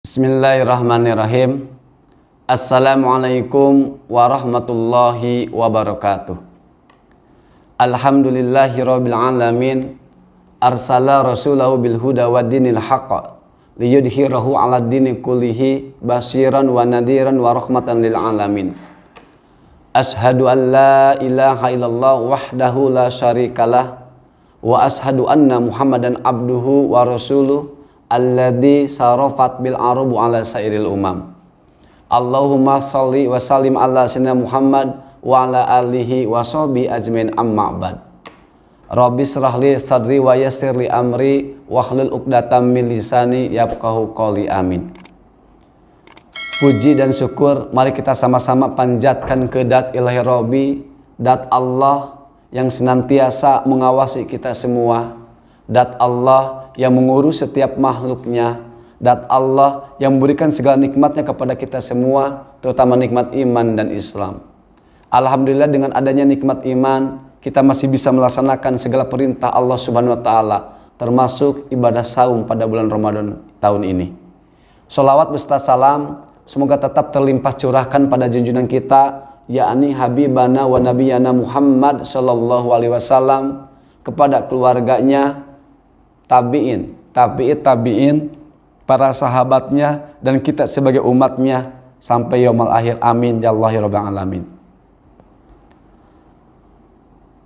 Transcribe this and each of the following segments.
Bismillahirrahmanirrahim. Assalamualaikum warahmatullahi wabarakatuh. Alhamdulillahirabbil alamin. Arsala rasulahu bil huda wa dinil haqq liyudhhirahu 'alad dini kullihi basyiran wa nadhiran wa rahmatan lil alamin. Ashhadu an la ilaha illallah wahdahu la syarikalah wa ashhadu anna Muhammadan abduhu wa rasuluh alladzi sarafat bil arubu ala sairil umam. Allahumma sholli wa sallim ala sayyidina Muhammad wa ala alihi wa sahbihi ajmain amma ba'd. Rabbi shrah li sadri wa yassir li amri wahlul 'uqdatam min lisani yafqahu qawli. Amin. Puji dan syukur mari kita sama-sama panjatkan ke Dat Ilahi Rabbi, Dat Allah yang senantiasa mengawasi kita semua, Dat Allah yang mengurus setiap makhluknya, Dat Allah yang memberikan segala nikmatnya kepada kita semua, terutama nikmat iman dan Islam. Alhamdulillah, dengan adanya nikmat iman, kita masih bisa melaksanakan segala perintah Allah Subhanahu wa Ta'ala, termasuk ibadah saum pada bulan Ramadan tahun ini. Sholawat beserta salam semoga tetap terlimpah curahkan pada junjungan kita, yakni Habibana wa Nabiyana Muhammad sallallahu alaihi wasallam, kepada keluarganya, tabi'in, para sahabatnya, dan kita sebagai umatnya sampai yaumul akhir. Amin ya Allah ya rabbal alamin.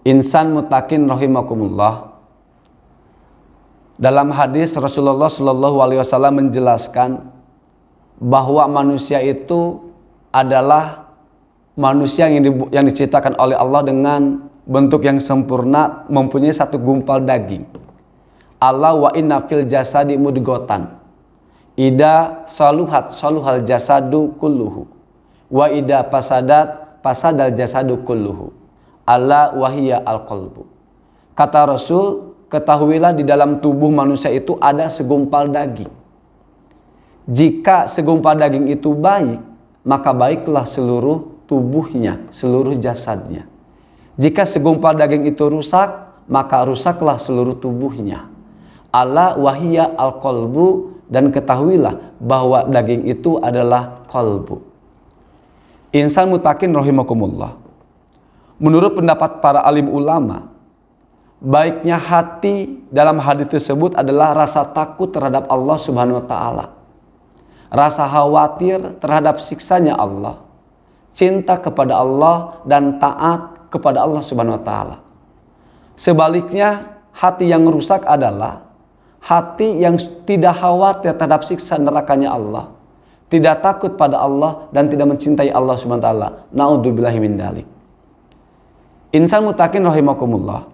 Insan mutakin rahimakumullah. Dalam hadis Rasulullah sallallahu alaihi wasallam menjelaskan bahwa manusia itu adalah manusia yang diciptakan oleh Allah dengan bentuk yang sempurna, mempunyai satu gumpal daging. Allah wa inna fil jasadi mudghatan ida saluhat saluhal jasadu kulluhu wa ida pasadat pasadal jasadu kulluhu ala wahiyya al-qalbu. Kata Rasul, ketahuilah di dalam tubuh manusia itu ada segumpal daging. Jika segumpal daging itu baik, maka baiklah seluruh tubuhnya, seluruh jasadnya. Jika segumpal daging itu rusak, maka rusaklah seluruh tubuhnya. Ala wahiyya al-qalbu, dan ketahuilah bahwa daging itu adalah qalbu. Insan mutakin rahimakumullah. Menurut pendapat para alim ulama, baiknya hati dalam hadis tersebut adalah rasa takut terhadap Allah Subhanahu wa Ta'ala, rasa khawatir terhadap siksanya Allah, cinta kepada Allah, dan taat kepada Allah Subhanahu wa Ta'ala. Sebaliknya, hati yang rusak adalah hati yang tidak khawatir terhadap siksa nerakanya Allah, tidak takut pada Allah, dan tidak mencintai Allah Subhanahu wa Ta'ala. Na'udzubillahi min dzalik. Insan mutakin rahimakumullah.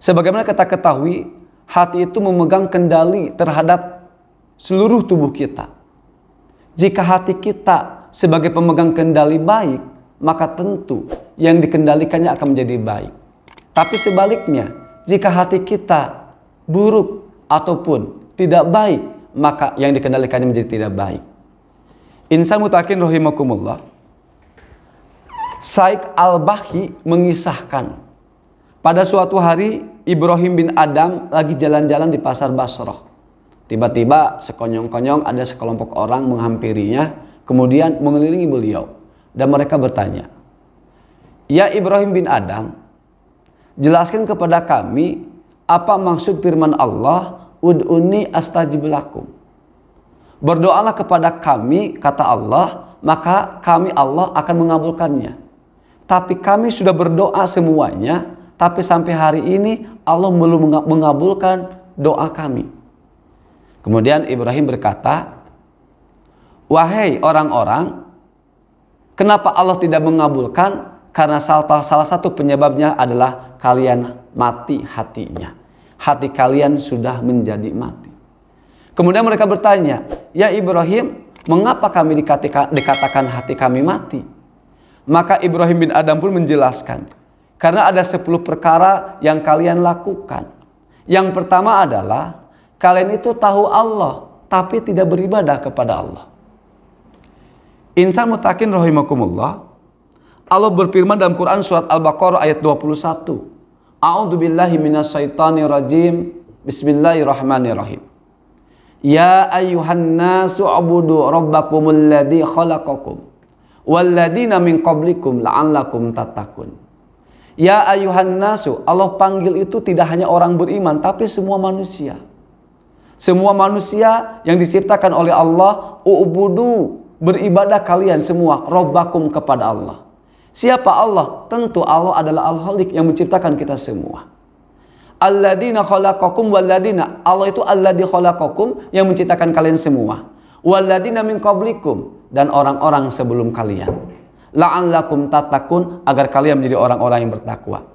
Sebagaimana kita ketahui, hati itu memegang kendali terhadap seluruh tubuh kita. Jika hati kita sebagai pemegang kendali baik, maka tentu yang dikendalikannya akan menjadi baik. Tapi sebaliknya, jika hati kita buruk ataupun tidak baik, maka yang dikendalikannya menjadi tidak baik. Insan mutakin rahimakumullah. Syekh Al-Bahi mengisahkan, pada suatu hari Ibrahim bin Adam lagi jalan-jalan di pasar Basrah. Tiba-tiba sekonyong-konyong ada sekelompok orang menghampirinya, kemudian mengelilingi beliau, dan mereka bertanya, "Ya Ibrahim bin Adam, jelaskan kepada kami apa maksud firman Allah, ud'uni astajib lakum. Berdoalah kepada kami, kata Allah, maka kami Allah akan mengabulkannya. Tapi kami sudah berdoa semuanya, tapi sampai hari ini Allah belum mengabulkan doa kami." Kemudian Ibrahim berkata, "Wahai orang-orang, kenapa Allah tidak mengabulkan? Karena salah satu penyebabnya adalah kalian mati hatinya. Hati kalian sudah menjadi mati." Kemudian mereka bertanya, "Ya Ibrahim, mengapa kami dikatakan hati kami mati?" Maka Ibrahim bin Adam pun menjelaskan, karena ada 10 perkara yang kalian lakukan. Yang pertama adalah kalian itu tahu Allah, tapi tidak beribadah kepada Allah. Insan mutakin rahimakumullah. Allah berfirman dalam Quran surat Al-Baqarah ayat 21. A'udzubillahi minasyaitonirrajim. Bismillahirrahmanirrahim. Ya ayyuhan nasu ubudu rabbakumul ladzi khalaqakum walladzina min qablikum la'allakum tattaqun. Ya ayyuhan nasu, Allah panggil itu tidak hanya orang beriman tapi semua manusia. Semua manusia yang diciptakan oleh Allah, ubudu, beribadah kalian semua rabbakum kepada Allah. Siapa Allah? Tentu Allah adalah Al-Khaliq yang menciptakan kita semua. Alladzina khalaqakum walladzina, Allah itu alladzi khalaqakum yang menciptakan kalian semua. Walladzina min qablikum, dan orang-orang sebelum kalian. La'allakum tattaqun, agar kalian menjadi orang-orang yang bertakwa.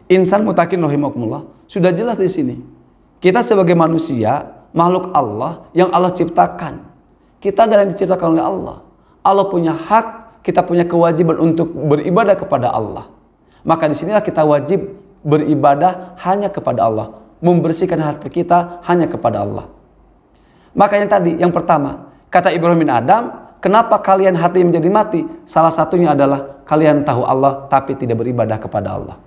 Insan mutakin rahimakumullah, sudah jelas di sini. Kita sebagai manusia, makhluk Allah yang Allah ciptakan. Kita adalah yang diciptakan oleh Allah. Allah punya hak, kita punya kewajiban untuk beribadah kepada Allah. Maka disinilah kita wajib beribadah hanya kepada Allah, membersihkan hati kita hanya kepada Allah. Makanya tadi yang pertama, kata Ibrahim bin Adam, kenapa kalian hati menjadi mati? Salah satunya adalah kalian tahu Allah tapi tidak beribadah kepada Allah.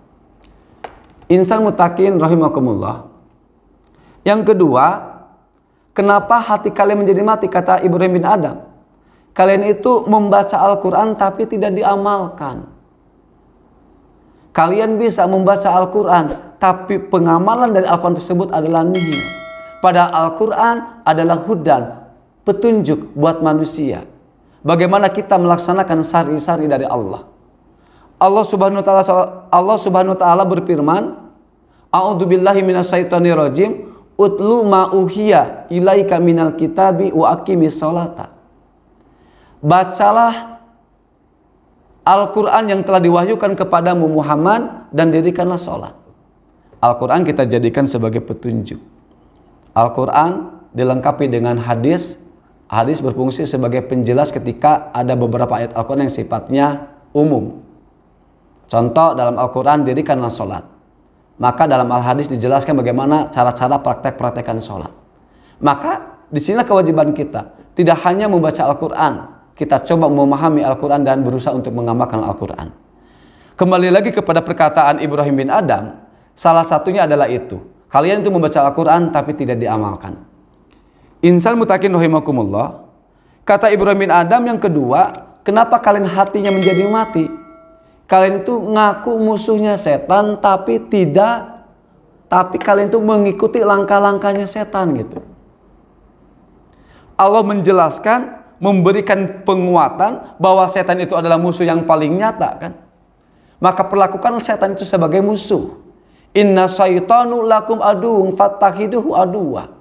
Insan mutakin rahimakumullah. Yang kedua, kenapa hati kalian menjadi mati? Kata Ibrahim bin Adam, kalian itu membaca Al-Quran tapi tidak diamalkan. Kalian bisa membaca Al-Quran, tapi pengamalan dari Al-Quran tersebut adalah nihil. Padahal Al-Quran adalah hudan, petunjuk buat manusia. Bagaimana kita melaksanakan sari-sari dari Allah. Allah Subhanahu wa taala berfirman, A'udzubillahi minasyaitonirrajim, utlu ma uhiya ilaika minal kitabi wa aqimis sholata. Bacalah Al-Quran yang telah diwahyukan kepadamu Muhammad dan dirikanlah sholat. Al-Quran kita jadikan sebagai petunjuk. Al-Quran dilengkapi dengan hadis. Hadis berfungsi sebagai penjelas ketika ada beberapa ayat Al-Quran yang sifatnya umum. Contoh dalam Al-Quran, dirikanlah sholat. Maka dalam Al-Hadis dijelaskan bagaimana cara-cara praktek-praktekan sholat. Maka disinilah kewajiban kita. Tidak hanya membaca Al-Quran, kita coba memahami Al-Quran dan berusaha untuk mengamalkan Al-Quran. Kembali lagi kepada perkataan Ibrahim bin Adam, salah satunya adalah itu. Kalian itu membaca Al-Quran tapi tidak diamalkan. Insan mutakin rahimakumullah, kata Ibrahim bin Adam yang kedua, kenapa kalian hatinya menjadi mati? Kalian itu ngaku musuhnya setan tapi kalian itu mengikuti langkah-langkahnya setan gitu. Allah menjelaskan, memberikan penguatan bahwa setan itu adalah musuh yang paling nyata kan. Maka perlakukan setan itu sebagai musuh. Inna syaitanu lakum aduwwun fattakhiduhu aduwwa.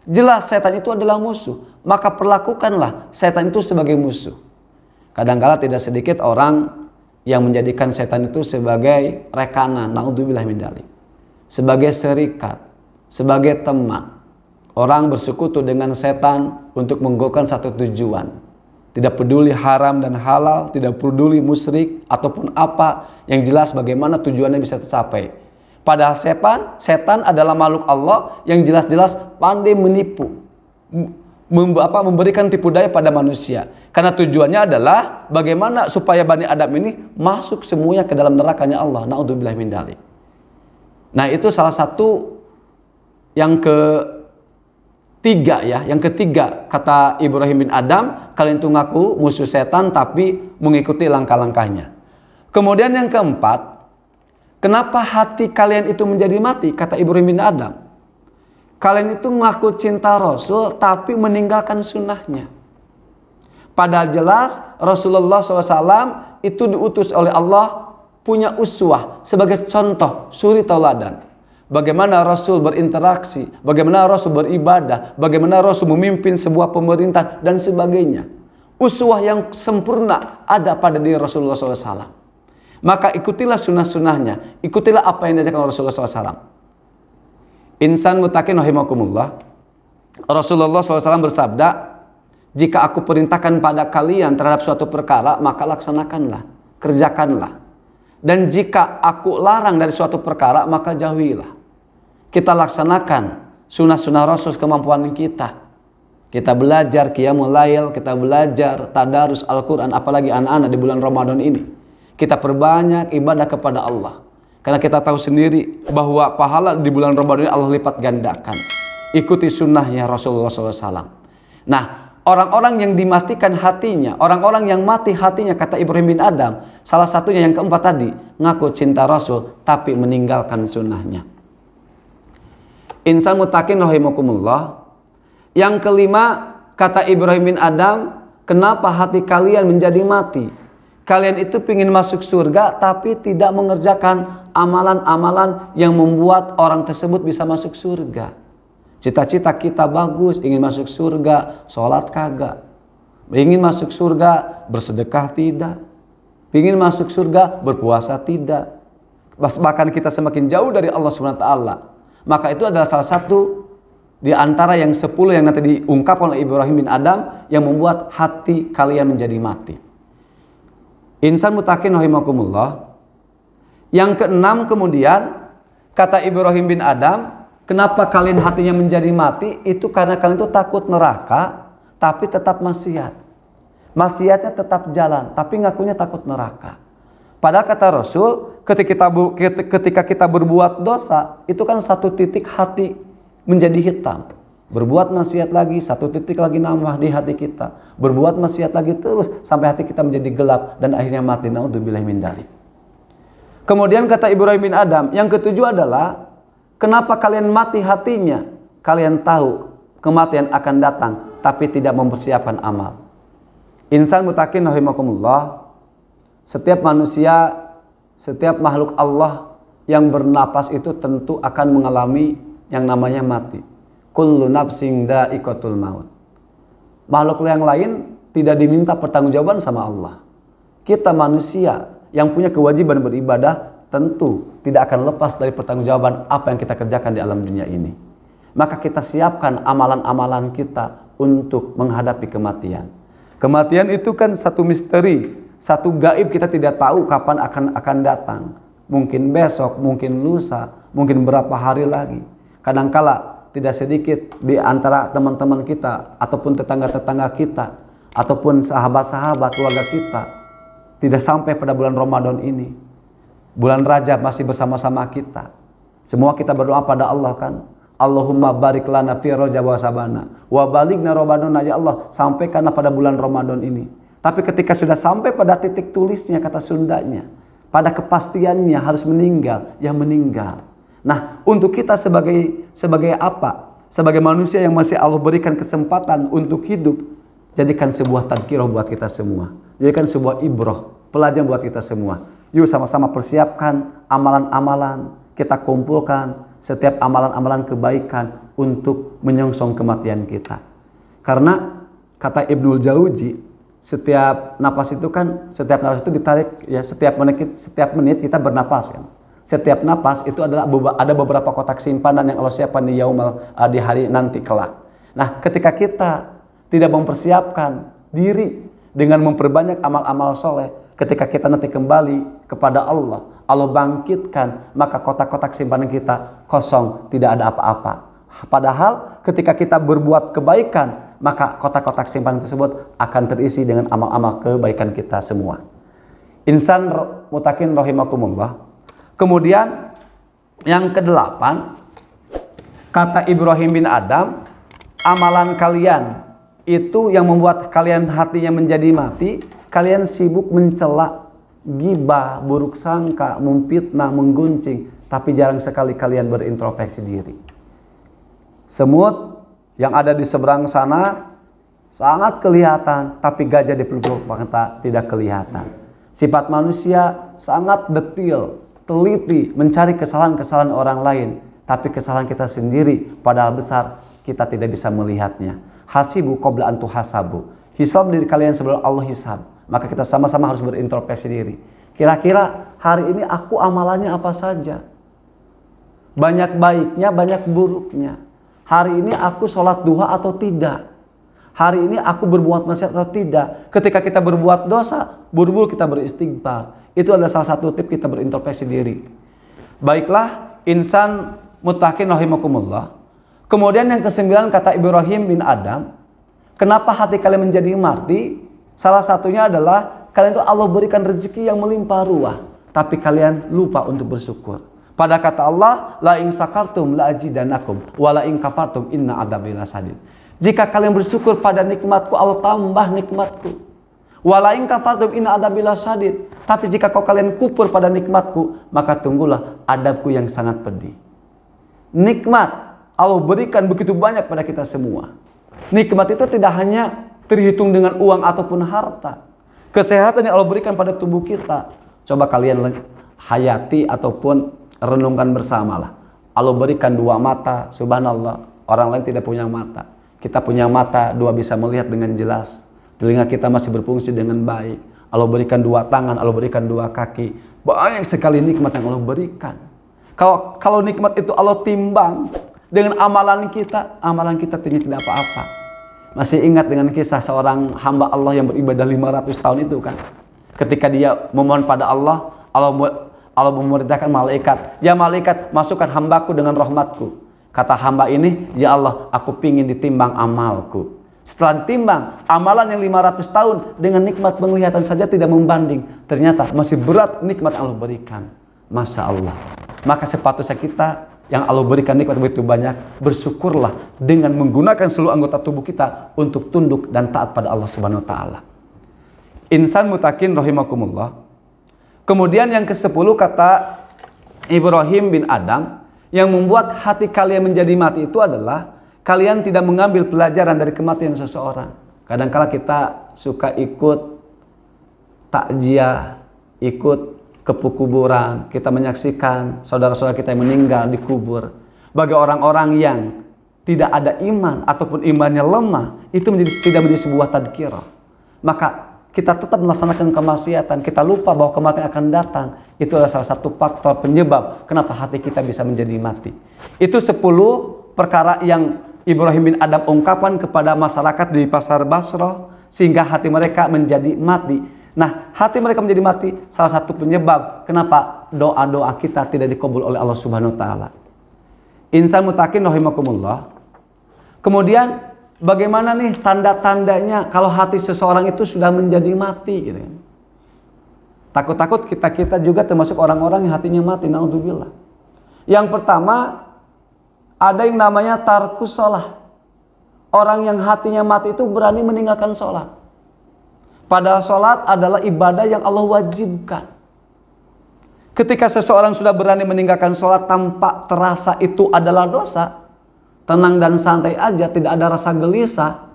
Jelas setan itu adalah musuh, maka perlakukanlah setan itu sebagai musuh. Kadang-kala tidak sedikit orang yang menjadikan setan itu sebagai rekanan, naudzubillah min dzalik. Sebagai serikat, sebagai teman. Orang bersekutu dengan setan untuk menggolkan satu tujuan. Tidak peduli haram dan halal, tidak peduli musyrik ataupun apa, yang jelas bagaimana tujuannya bisa tercapai. Padahal setan adalah makhluk Allah yang jelas-jelas pandai menipu, memberikan tipu daya pada manusia. Karena tujuannya adalah bagaimana supaya Bani Adam ini masuk semuanya ke dalam nerakanya Allah. Naudzubillah min dzalik. Nah, itu salah satu yang ketiga ya. Yang ketiga kata Ibrahim bin Adam, kalian itu ngaku musuh setan tapi mengikuti langkah-langkahnya. Kemudian yang keempat, kenapa hati kalian itu menjadi mati? Kata Ibrahim bin Adam, kalian itu ngaku cinta Rasul tapi meninggalkan sunnahnya. Padahal jelas Rasulullah SAW itu diutus oleh Allah, punya uswah sebagai contoh, suri tauladan. Bagaimana Rasul berinteraksi, bagaimana Rasul beribadah, bagaimana Rasul memimpin sebuah pemerintahan dan sebagainya. Uswah yang sempurna ada pada diri Rasulullah SAW. Maka ikutilah sunnah-sunnahnya, ikutilah apa yang diajarkan Rasulullah SAW. Insan mutakin rahimakumullah, Rasulullah SAW bersabda, jika aku perintahkan pada kalian terhadap suatu perkara, maka laksanakanlah, kerjakanlah. Dan jika aku larang dari suatu perkara, maka jauhilah. Kita laksanakan sunnah-sunnah Rasul kemampuan kita. Kita belajar qiyamul lail, kita belajar tadarus Al-Quran, apalagi anak-anak di bulan Ramadan ini. Kita perbanyak ibadah kepada Allah. Karena kita tahu sendiri bahwa pahala di bulan Ramadan ini Allah lipat gandakan. ikuti sunnahnya Rasulullah SAW. Nah, orang-orang yang dimatikan hatinya, orang-orang yang mati hatinya, kata Ibrahim bin Adham, salah satunya yang keempat tadi, ngaku cinta Rasul tapi meninggalkan sunnahnya. Insan mutakin rahimakumullah. Yang kelima, kata Ibrahim bin Adham, kenapa hati kalian menjadi mati? Kalian itu ingin masuk surga tapi tidak mengerjakan amalan-amalan yang membuat orang tersebut bisa masuk surga. Cita-cita kita bagus, ingin masuk surga, sholat kagak. Ingin masuk surga, bersedekah tidak. Ingin masuk surga, berpuasa tidak. Bahkan kita semakin jauh dari Allah SWT. Maka itu adalah salah satu di antara yang 10 yang nanti diungkapkan oleh Ibrahim bin Adham yang membuat hati kalian menjadi mati. Insan mutakin rahimakumullah. Yang keenam kemudian, kata Ibrahim bin Adham, kenapa kalian hatinya menjadi mati? Itu karena kalian itu takut neraka, tapi tetap maksiat. Maksiatnya tetap jalan, tapi ngakunya takut neraka. Padahal kata Rasul, ketika kita berbuat dosa, itu kan satu titik hati menjadi hitam. Berbuat maksiat lagi, satu titik lagi nambah di hati kita. Berbuat maksiat lagi terus, sampai hati kita menjadi gelap, dan akhirnya mati. Naudzubillahi min dzalik. Kemudian kata Ibrahim bin Adham, yang ketujuh adalah, kenapa kalian mati hatinya? Kalian tahu kematian akan datang, tapi tidak mempersiapkan amal. Insan mutakin rahimakumullah, setiap manusia, setiap makhluk Allah yang bernapas itu tentu akan mengalami yang namanya mati. Kullu nafsin dha'iqatul maut. Makhluk yang lain tidak diminta pertanggungjawaban sama Allah. Kita manusia yang punya kewajiban beribadah tentu tidak akan lepas dari pertanggungjawaban apa yang kita kerjakan di alam dunia ini. Maka kita siapkan amalan-amalan kita untuk menghadapi kematian. Kematian itu kan satu misteri, satu gaib, kita tidak tahu kapan akan datang. Mungkin besok, mungkin lusa, mungkin berapa hari lagi. Kadangkala tidak sedikit di antara teman-teman kita ataupun tetangga-tetangga kita ataupun sahabat-sahabat keluarga kita tidak sampai pada bulan Ramadan ini. Bulan Rajab masih bersama-sama kita. Semua kita berdoa pada Allah kan. Allahumma barik lana fi Rajab wa sabana wa balighna Ramadan, ya Allah, sampaikanlah pada bulan Ramadan ini. Tapi ketika sudah sampai pada titik tulisnya, kata Sundanya, pada kepastiannya harus meninggal, ya meninggal. Nah, untuk kita sebagai apa? Sebagai manusia yang masih Allah berikan kesempatan untuk hidup, jadikan sebuah tadkirah buat kita semua. Jadikan sebuah ibrah, pelajaran buat kita semua. Yuk sama-sama persiapkan amalan-amalan, kita kumpulkan setiap amalan-amalan kebaikan untuk menyongsong kematian kita. Karena kata Ibnul Jauzi, setiap napas itu ditarik ya, setiap menit kita bernapas kan. Setiap napas itu ada beberapa kotak simpanan yang Allah siapkan di hari nanti kelak. Nah, ketika kita tidak mempersiapkan diri dengan memperbanyak amal-amal soleh, ketika kita nanti kembali kepada Allah, Allah bangkitkan, maka kotak-kotak simpanan kita kosong, tidak ada apa-apa. Padahal ketika kita berbuat kebaikan, maka kotak-kotak simpanan tersebut akan terisi dengan amal-amal kebaikan kita semua. Insan mutakin rahimakumullah. Kemudian yang kedelapan, kata Ibrahim bin Adham, amalan kalian itu yang membuat kalian hatinya menjadi mati, kalian sibuk mencela, gibah, buruk sangka, memfitnah, mengguncing, tapi jarang sekali kalian berintrospeksi diri. Semut yang ada di seberang sana sangat kelihatan, tapi gajah di pelupuk mata tidak kelihatan. Sifat manusia sangat detil, teliti, mencari kesalahan-kesalahan orang lain, tapi kesalahan kita sendiri padahal besar, kita tidak bisa melihatnya. Hasibu qabla an tuhasabu. Hisab diri kalian sebelum Allah hisab. Maka kita sama-sama harus berintrospeksi diri. Kira-kira hari ini aku amalannya apa saja? Banyak baiknya, banyak buruknya. Hari ini aku sholat duha atau tidak? Hari ini aku berbuat maksiat atau tidak? Ketika kita berbuat dosa, buru-buru kita beristighfar. Itu adalah salah satu tip kita berintrospeksi diri. Baiklah, insan mutakin rahimakumullah. Kemudian yang kesembilan, kata Ibrahim bin Adham, kenapa hati kalian menjadi mati? Salah satunya adalah kalian itu Allah berikan rezeki yang melimpah ruah, tapi kalian lupa untuk bersyukur. Pada kata Allah, la in sakartum la azidannakum wa la in kafartum inna adzabi lasadid. Jika kalian bersyukur pada nikmatku, Allah tambah nikmatku. Wa la in kafartum inna adzabi lasadid. Tapi jika kalian kufur pada nikmatku, maka tunggulah adabku yang sangat pedih. Nikmat Allah berikan begitu banyak pada kita semua. Nikmat itu tidak hanya terhitung dengan uang ataupun harta. Kesehatan yang Allah berikan pada tubuh kita. Coba kalian hayati ataupun renungkan bersamalah. Allah berikan 2 mata, subhanallah. Orang lain tidak punya mata. Kita punya mata, 2 bisa melihat dengan jelas. Telinga kita masih berfungsi dengan baik. Allah berikan 2 tangan, Allah berikan 2 kaki. Banyak sekali nikmat yang Allah berikan. Kalau nikmat itu Allah timbang dengan amalan kita tidak apa-apa. Masih ingat dengan kisah seorang hamba Allah yang beribadah 500 tahun itu kan? Ketika dia memohon pada Allah memerintahkan malaikat, ya malaikat, masukkan hambaku dengan rahmatku. Kata hamba ini, ya Allah, aku pingin ditimbang amalku. Setelah ditimbang, amalan yang 500 tahun dengan nikmat penglihatan saja tidak membanding. Ternyata masih berat nikmat yang Allah berikan. Masya Allah. Maka sepatutnya kita yang Allah berikan nikmat begitu banyak, bersyukurlah dengan menggunakan seluruh anggota tubuh kita untuk tunduk dan taat pada Allah Subhanahu wa taala. Insan mutakin rahimakumullah. Kemudian yang ke-10 kata Ibrahim bin Adam, yang membuat hati kalian menjadi mati itu adalah kalian tidak mengambil pelajaran dari kematian seseorang. Kadang-kala kita suka ikut takziah, ikut ke kuburan, kita menyaksikan saudara-saudara kita yang meninggal dikubur. Bagi orang-orang yang tidak ada iman ataupun imannya lemah, itu tidak menjadi sebuah tadkirah. Maka kita tetap melaksanakan kemaksiatan, kita lupa bahwa kematian akan datang. Itu adalah salah satu faktor penyebab kenapa hati kita bisa menjadi mati. Itu 10 perkara yang Ibrahim bin Adam ungkapkan kepada masyarakat di pasar Basrah sehingga hati mereka menjadi mati. Nah, hati mereka menjadi mati salah satu penyebab kenapa doa-doa kita tidak dikabul oleh Allah Subhanahu wa taala. Insan mutakin rahimakumullah. Kemudian bagaimana nih tanda-tandanya kalau hati seseorang itu sudah menjadi mati gitu kan. Takut-takut kita juga termasuk orang-orang yang hatinya mati, naudzubillah. Yang pertama, ada yang namanya tarkus shalah. Orang yang hatinya mati itu berani meninggalkan sholat. Padahal sholat adalah ibadah yang Allah wajibkan. Ketika seseorang sudah berani meninggalkan sholat tanpa terasa itu adalah dosa, tenang dan santai aja, tidak ada rasa gelisah.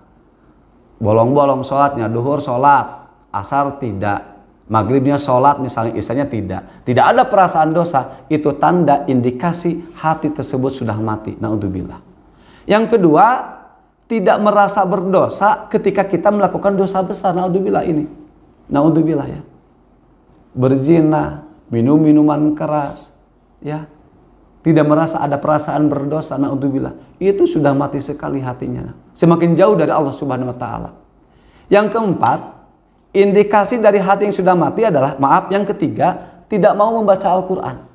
Bolong-bolong sholatnya, duhur sholat, asar tidak, maghribnya sholat misalnya, isanya tidak. Tidak ada perasaan dosa, itu tanda indikasi hati tersebut sudah mati. Naudzubillah. Yang kedua, tidak merasa berdosa ketika kita melakukan dosa besar. Naudzubillah ini. Naudzubillah ya. Berzina, minum minuman keras, ya. Tidak merasa ada perasaan berdosa, naudzubillah. Itu sudah mati sekali hatinya. Semakin jauh dari Allah Subhanahu wa taala. Yang keempat, indikasi dari hati yang sudah mati adalah, yang ketiga, tidak mau membaca Al-Qur'an.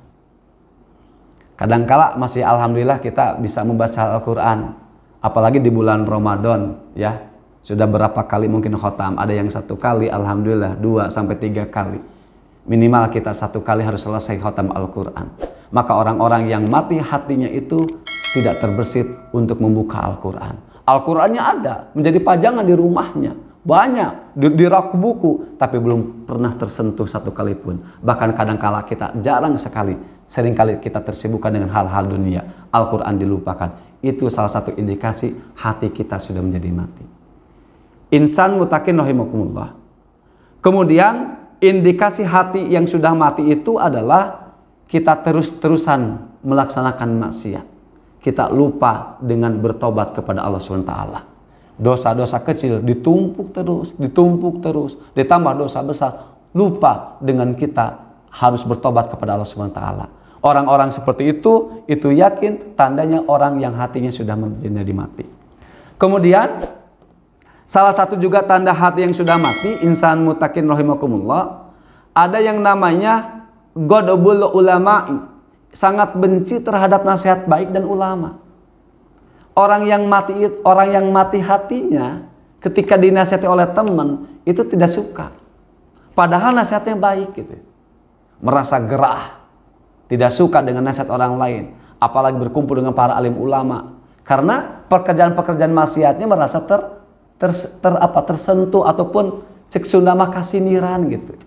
Kadangkala masih alhamdulillah kita bisa membaca Al-Qur'an, apalagi di bulan Ramadan, ya. Sudah berapa kali mungkin khotam, ada yang 1 kali, alhamdulillah 2 sampai 3 kali. Minimal kita 1 kali harus selesai khotam Al-Qur'an. Maka orang-orang yang mati hatinya itu tidak terbersit untuk membuka Al-Qur'an. Al-Qur'annya ada, menjadi pajangan di rumahnya, banyak di rak buku, tapi belum pernah tersentuh 1 kali pun. Bahkan kadangkala kita jarang sekali, seringkali kita tersibukkan dengan hal-hal dunia, Al-Qur'an dilupakan. Itu salah satu indikasi hati kita sudah menjadi mati. Insan mutakin rahimakumullah. Kemudian indikasi hati yang sudah mati itu adalah kita terus-terusan melaksanakan maksiat. Kita lupa dengan bertobat kepada Allah SWT. Dosa-dosa kecil ditumpuk terus, ditambah dosa besar. Lupa dengan kita harus bertobat kepada Allah SWT. Orang-orang seperti itu yakin tandanya orang yang hatinya sudah menjadi mati. Kemudian, salah satu juga tanda hati yang sudah mati, insan mutakin rahimakumullah, ada yang namanya ghadabul ulama'i, sangat benci terhadap nasihat baik dan ulama. Orang yang mati hatinya ketika dinasihati oleh teman itu tidak suka. Padahal nasihatnya baik gitu. Merasa gerah. tidak suka dengan nasihat orang lain, apalagi berkumpul dengan para alim ulama. Karena pekerjaan-pekerjaan maksiatnya merasa tersentuh ataupun cek Sunda mah kasiniran gitu.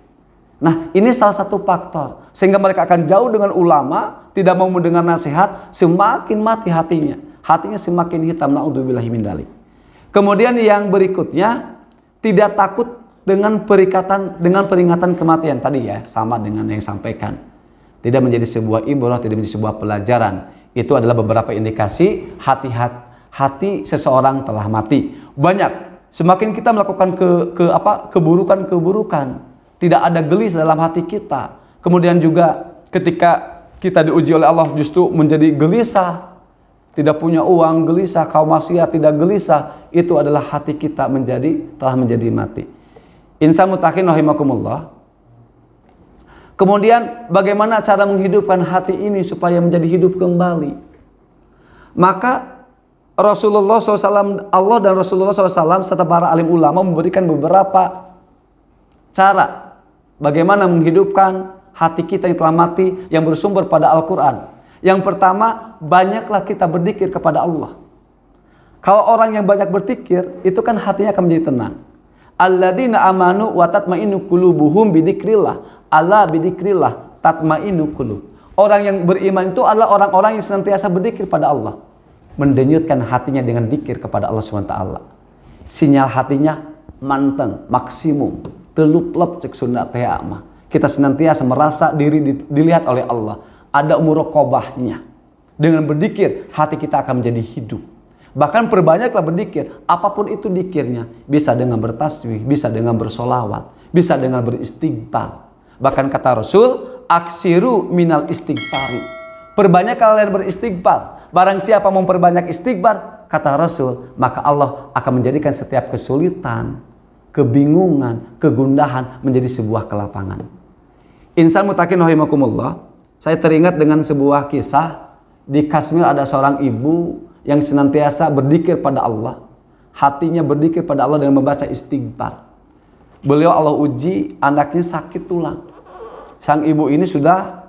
Nah, ini salah satu faktor sehingga mereka akan jauh dengan ulama, tidak mau mendengar nasihat, semakin mati hatinya. Hatinya semakin hitam, naudzubillahi min dzalik. Kemudian yang berikutnya, tidak takut dengan peringatan kematian tadi ya, sama dengan yang sampaikan. Tidak menjadi sebuah ibrah, tidak menjadi sebuah pelajaran. Itu adalah beberapa indikasi hati seseorang telah mati. Banyak. Semakin kita melakukan keburukan, tidak ada gelis dalam hati kita. Kemudian juga ketika kita diuji oleh Allah justru menjadi gelisah, tidak punya uang gelisah, kaum maksiat tidak gelisah, itu adalah hati kita telah menjadi mati. Insan mutakin rahimakumullah. Kemudian bagaimana cara menghidupkan hati ini supaya menjadi hidup kembali? Maka Rasulullah SAW, Allah dan Rasulullah SAW serta para alim ulama memberikan beberapa cara bagaimana menghidupkan hati kita yang telah mati yang bersumber pada Al-Quran. Yang pertama, banyaklah kita berzikir kepada Allah. Kalau orang yang banyak berzikir, itu kan hatinya akan menjadi tenang. Alladzina amanu wa tatmainu qulubuhum bidzikrillah. Ala bidzikrillah tatmainu qulub. Orang yang beriman itu adalah orang-orang yang senantiasa berzikir pada Allah. Mendenyutkan hatinya dengan zikir kepada Allah SWT. Sinyal hatinya manteng, maksimum, telup-lep cek Sunda teh mah. Kita senantiasa merasa diri dilihat oleh Allah. Ada muraqabahnya. Dengan berzikir, hati kita akan menjadi hidup. Bahkan perbanyaklah berzikir, apapun itu zikirnya. Bisa dengan bertasbih, bisa dengan bersolawat, bisa dengan beristighfar. Bahkan kata Rasul, aksiru minal istighfari. Perbanyak kalian beristighfar. Barang siapa memperbanyak istighfar, kata Rasul, maka Allah akan menjadikan setiap kesulitan, kebingungan, kegundahan menjadi sebuah kelapangan. Insan mutakin rahimakumullah, saya teringat dengan sebuah kisah. Di Kashmir ada seorang ibu yang senantiasa berzikir pada Allah. Hatinya berzikir pada Allah dengan membaca istighfar. Beliau Allah uji, anaknya sakit tulang. Sang ibu ini sudah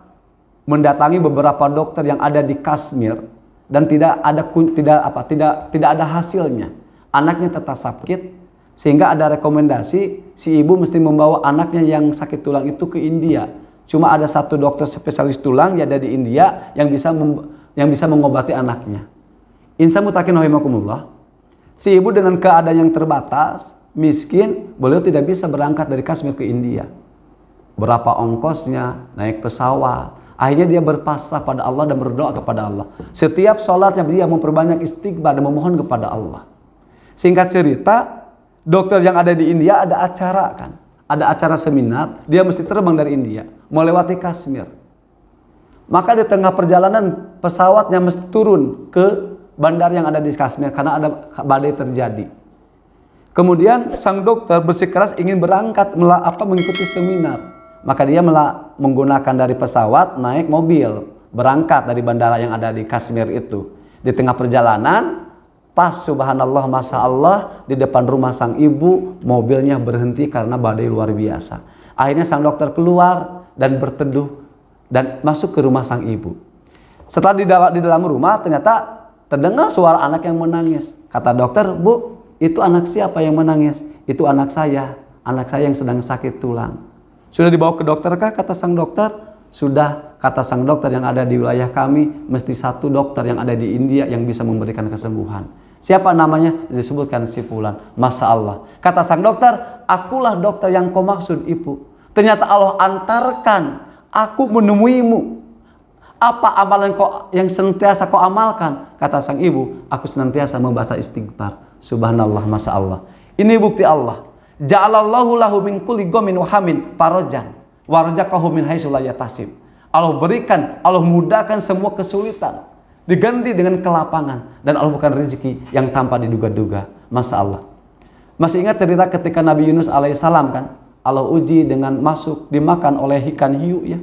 mendatangi beberapa dokter yang ada di Kashmir dan tidak ada hasilnya. Anaknya tetap sakit sehingga ada rekomendasi si ibu mesti membawa anaknya yang sakit tulang itu ke India. Cuma ada satu dokter spesialis tulang yang ada di India yang bisa mengobati anaknya. Insan mutakin rahimakumullah. Si ibu dengan keadaan yang terbatas, miskin, beliau tidak bisa berangkat dari Kashmir ke India. Berapa ongkosnya, naik pesawat. Akhirnya dia berpasrah pada Allah dan berdoa kepada Allah. Setiap sholatnya dia memperbanyak istighfar dan memohon kepada Allah. Singkat cerita, dokter yang ada di India ada acara kan. Ada acara seminar, dia mesti terbang dari India, melewati Kashmir. Maka di tengah perjalanan pesawatnya mesti turun ke bandar yang ada di Kashmir karena ada badai terjadi. Kemudian sang dokter bersikeras ingin berangkat mengikuti seminar. Maka dia menggunakan dari pesawat naik mobil berangkat dari bandara yang ada di Kashmir itu. Di tengah perjalanan, pas subhanallah masya Allah di depan rumah sang ibu mobilnya berhenti karena badai luar biasa. Akhirnya sang dokter keluar dan berteduh dan masuk ke rumah sang ibu. Setelah di dalam rumah ternyata terdengar suara anak yang menangis. Kata dokter, "Bu, itu anak siapa yang menangis?" "Itu anak saya yang sedang sakit tulang." "Sudah dibawa ke dokter kah?" Kata sang dokter. "Sudah," kata sang dokter, "yang ada di wilayah kami mesti satu dokter yang ada di India yang bisa memberikan kesembuhan." "Siapa namanya?" Disebutkan si fulan. Masya Allah. Kata sang dokter, "Akulah dokter yang kau maksud ibu. Ternyata Allah antarkan aku menemuimu. Apa amalan yang senantiasa kau amalkan?" Kata sang ibu, "Aku senantiasa membaca istighfar." Subhanallah, Masya Allah. Ini bukti Allah. Ja'alallahu lahu min kulli ghammin wa hamin farajan wa razaqahu min haitsu la yahtasib. Allah berikan, Allah mudahkan semua kesulitan diganti dengan kelapangan dan Allah bukan rezeki yang tanpa diduga-duga. Masya Allah. Masih ingat cerita ketika Nabi Yunus alaihissalam kan? Allah uji dengan dimakan oleh ikan hiu ya.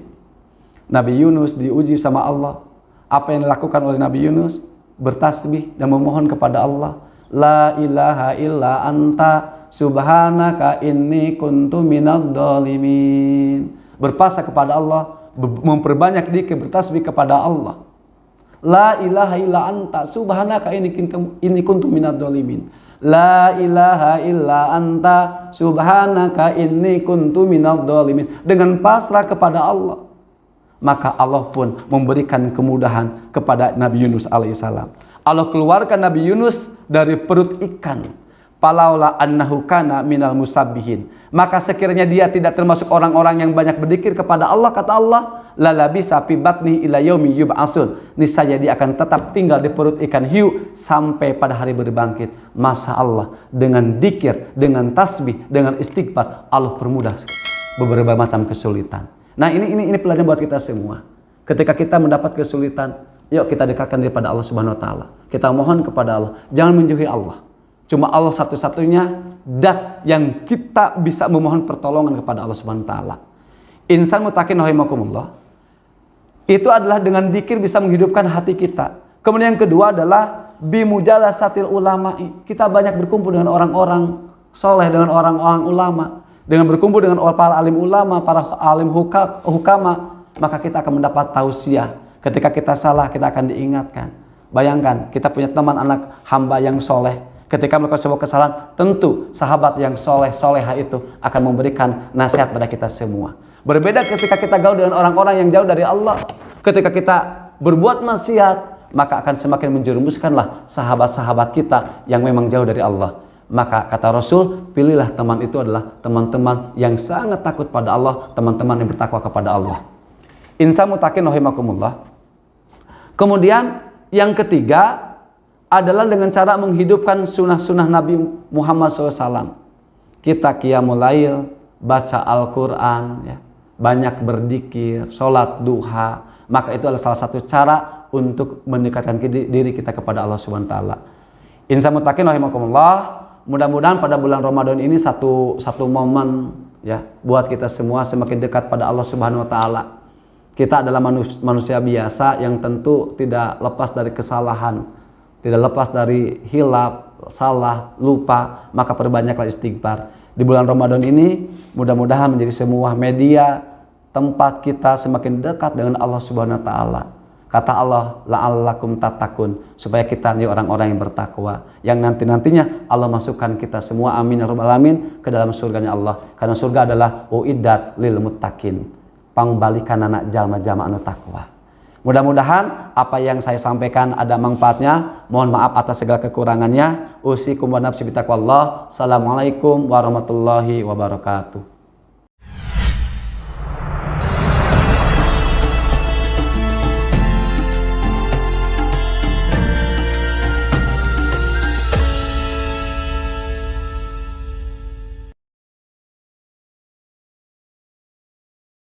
Nabi Yunus diuji sama Allah. Apa yang dilakukan oleh Nabi Yunus? Bertasbih dan memohon kepada Allah. La ilaha illa anta subhanaka inni kuntu minadh dhalimin. Berpasrah kepada Allah, memperbanyak dzikir bertasbih kepada Allah. La ilaha illa anta subhanaka inni kuntu minadz dzalimin. La ilaha illa anta subhanaka inni kuntu minadz dzalimin. Dengan pasrah kepada Allah, maka Allah pun memberikan kemudahan kepada Nabi Yunus alaihissalam. Allah keluarkan Nabi Yunus dari perut ikan. Falaula annahu kana minal musabbihin. Maka sekiranya dia tidak termasuk orang-orang yang banyak berzikir kepada Allah, kata Allah, lalabisa fi batni ila yaumi yub'atsun. Niscaya dia akan tetap tinggal di perut ikan hiu sampai pada hari berbangkit. Masa Allah dengan dzikir, dengan tasbih, dengan istighfar, Allah permudah beberapa macam kesulitan. Nah, ini pelajaran buat kita semua. Ketika kita mendapat kesulitan, yuk kita dekatkan diri pada Allah Subhanahu wa taala. Kita mohon kepada Allah, jangan menjauhi Allah. Cuma Allah satu-satunya zat yang kita bisa memohon pertolongan kepada Allah Subhanahu wa taala. Insan mutakin rahimakumullah. Itu adalah dengan dzikir bisa menghidupkan hati kita. Kemudian yang kedua adalah bimujalasatil ulama. Kita banyak berkumpul dengan orang-orang soleh, dengan orang-orang ulama, dengan berkumpul dengan para alim ulama, para alim hukama, maka kita akan mendapat tausiah. Ketika kita salah, kita akan diingatkan. Bayangkan, kita punya teman anak hamba yang soleh. Ketika melakukan sebuah kesalahan, tentu sahabat yang soleh-soleha itu akan memberikan nasihat pada kita semua. Berbeda ketika kita gaul dengan orang-orang yang jauh dari Allah. Ketika kita berbuat maksiat, maka akan semakin menjerumuskanlah sahabat-sahabat kita yang memang jauh dari Allah. Maka kata Rasul, pilihlah teman itu adalah teman-teman yang sangat takut pada Allah, teman-teman yang bertakwa kepada Allah. Insan mutakin rahimakumullah. Kemudian yang ketiga adalah dengan cara menghidupkan sunnah-sunnah Nabi Muhammad SAW. Kita qiyamul lail, baca Al-Quran, ya, banyak berzikir, sholat duha. Maka itu adalah salah satu cara untuk mendekatkan diri kita kepada Allah Subhanahu wa taala. Insan mutakin rahimakumullah. Mudah-mudahan pada bulan Ramadan ini satu momen ya buat kita semua semakin dekat pada Allah Subhanahu wa taala. Kita adalah manusia biasa yang tentu tidak lepas dari kesalahan, tidak lepas dari hilaf, salah, lupa, maka perbanyaklah istighfar. Di bulan Ramadan ini mudah-mudahan menjadi sebuah media tempat kita semakin dekat dengan Allah Subhanahu wa taala. Kata Allah, la'allakum tattaqun, supaya kita nih orang-orang yang bertakwa, yang nantinya Allah masukkan kita semua, amin ya rabbal alamin, ke dalam surganya Allah. Karena surga adalah uiddat lil muttaqin, pangbalikan anak jalma-jalma anu takwa. Mudah-mudahan apa yang saya sampaikan ada manfaatnya. Mohon maaf atas segala kekurangannya. Usikum wa nafsi bitaqwallah. Assalamualaikum warahmatullahi wabarakatuh.